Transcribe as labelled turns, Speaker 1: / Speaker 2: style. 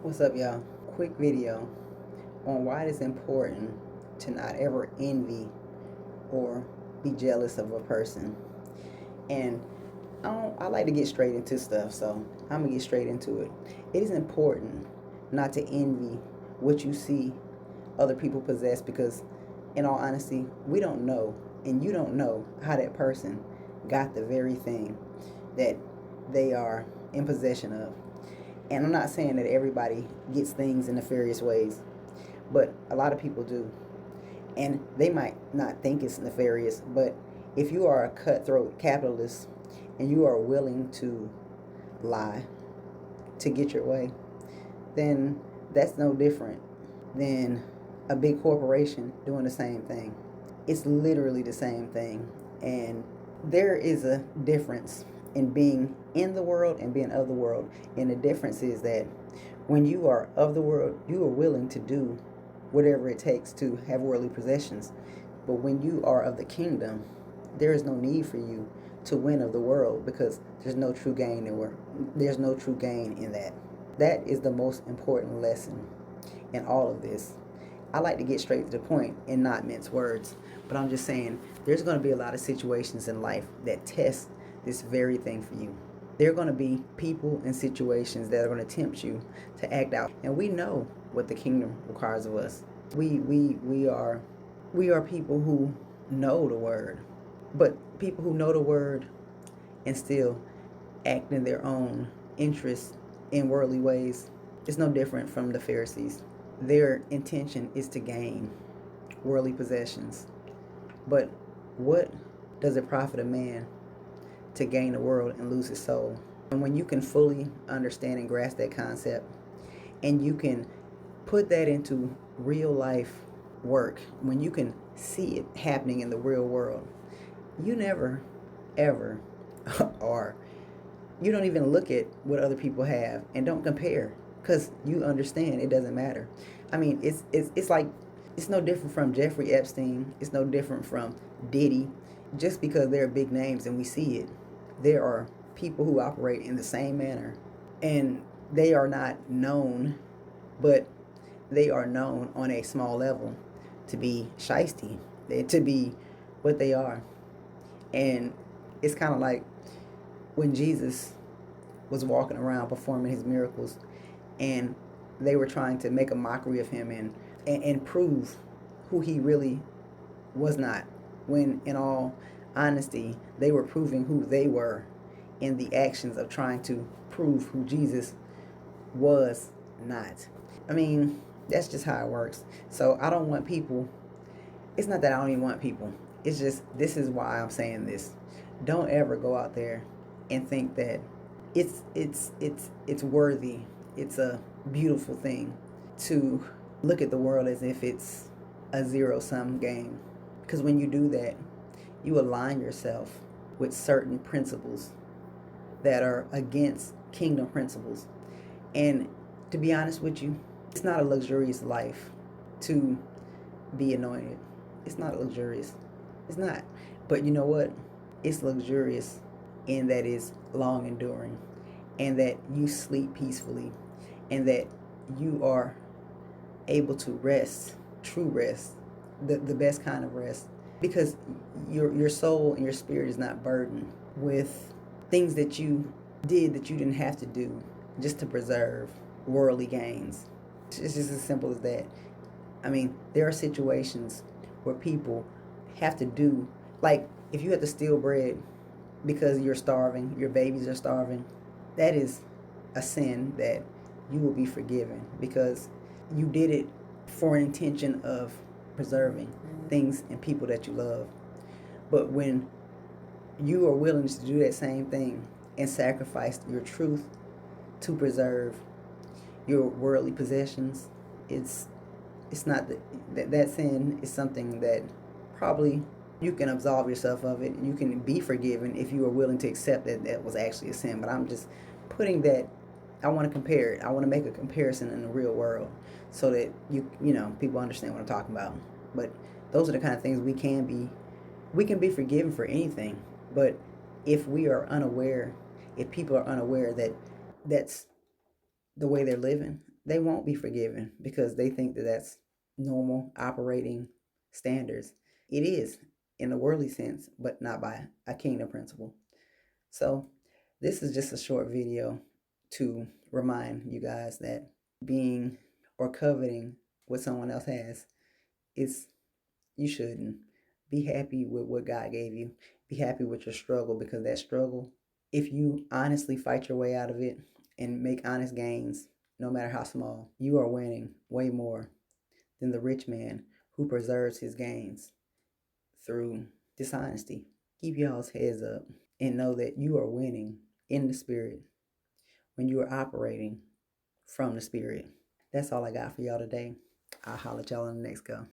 Speaker 1: What's up, y'all? Quick video on why it is important to not ever envy or be jealous of a person. And I like to get straight into stuff, so I'm gonna get straight into it. It is important not to envy what you see other people possess because, in all honesty, we don't know, and you don't know how that person got the very thing that they are in possession of. And I'm not saying that everybody gets things in nefarious ways, but a lot of people do. And they might not think it's nefarious, but if you are a cutthroat capitalist and you are willing to lie to get your way, then that's no different than a big corporation doing the same thing. It's literally the same thing. And there is a difference in being in the world and being of the world. And the difference is that when you are of the world, you are willing to do whatever it takes to have worldly possessions. But when you are of the kingdom, there is no need for you to win of the world because there's no true gain there's no true gain in that. That is the most important lesson in all of this. I like to get straight to the point and not mince words, but I'm just saying there's going to be a lot of situations in life that test this very thing for you. There are going to be people and situations that are going to tempt you to act out, and we know what the kingdom requires of us. We are people who know the word, but people who know the word and still act in their own interests in worldly ways. It's no different from the Pharisees. Their intention is to gain worldly possessions. But what does it profit a man to gain the world and lose his soul? And when you can fully understand and grasp that concept, and you can put that into real life work, when you can see it happening in the real world, you never, ever are. You don't even look at what other people have and don't compare because you understand it doesn't matter. I mean, it's like it's no different from Jeffrey Epstein. It's no different from Diddy. Just because they're big names and we see it, there are people who operate in the same manner, and they are not known, but they are known on a small level to be shiesty, to be what they are. And it's kind of like when Jesus was walking around performing his miracles, and they were trying to make a mockery of him and prove who he really was not, when in all honesty they were proving who they were in the actions of trying to prove who Jesus was not. I mean, that's just how it works. So I don't want people, it's not that I don't even want people, it's just this is why I'm saying this. Don't ever go out there and think that it's worthy, it's a beautiful thing to look at the world as if it's a zero-sum game. Because when you do that, you align yourself with certain principles that are against kingdom principles. And to be honest with you, it's not a luxurious life to be anointed. It's not luxurious. It's not. But you know what? It's luxurious in that it's long enduring, and that you sleep peacefully, and that you are able to rest, true rest, the best kind of rest, because your soul and your spirit is not burdened with things that you did that you didn't have to do just to preserve worldly gains. It's just as simple as that. I mean, there are situations where people have to do, like if you have to steal bread because you're starving, your babies are starving, that is a sin that you will be forgiven because you did it for an intention of preserving things and people that you love. But when you are willing to do that same thing and sacrifice your truth to preserve your worldly possessions, it's not that sin is something that probably you can absolve yourself of it. You can be forgiven if you are willing to accept that that was actually a sin. But I'm just putting that, I want to compare it. I want to make a comparison in the real world so that people understand what I'm talking about. But those are the kind of things we can be forgiven for anything. But if we are unaware, if people are unaware that that's the way they're living, they won't be forgiven because they think that that's normal operating standards. It is in a worldly sense, but not by a kingdom principle. So, this is just a short video to remind you guys that being or coveting what someone else has is, you shouldn't. Be happy with what God gave you. Be happy with your struggle, because that struggle, if you honestly fight your way out of it and make honest gains, no matter how small, you are winning way more than the rich man who preserves his gains through dishonesty. Keep y'all's heads up and know that you are winning in the spirit when you are operating from the spirit. That's all I got for y'all today. I'll holler at y'all on the next go.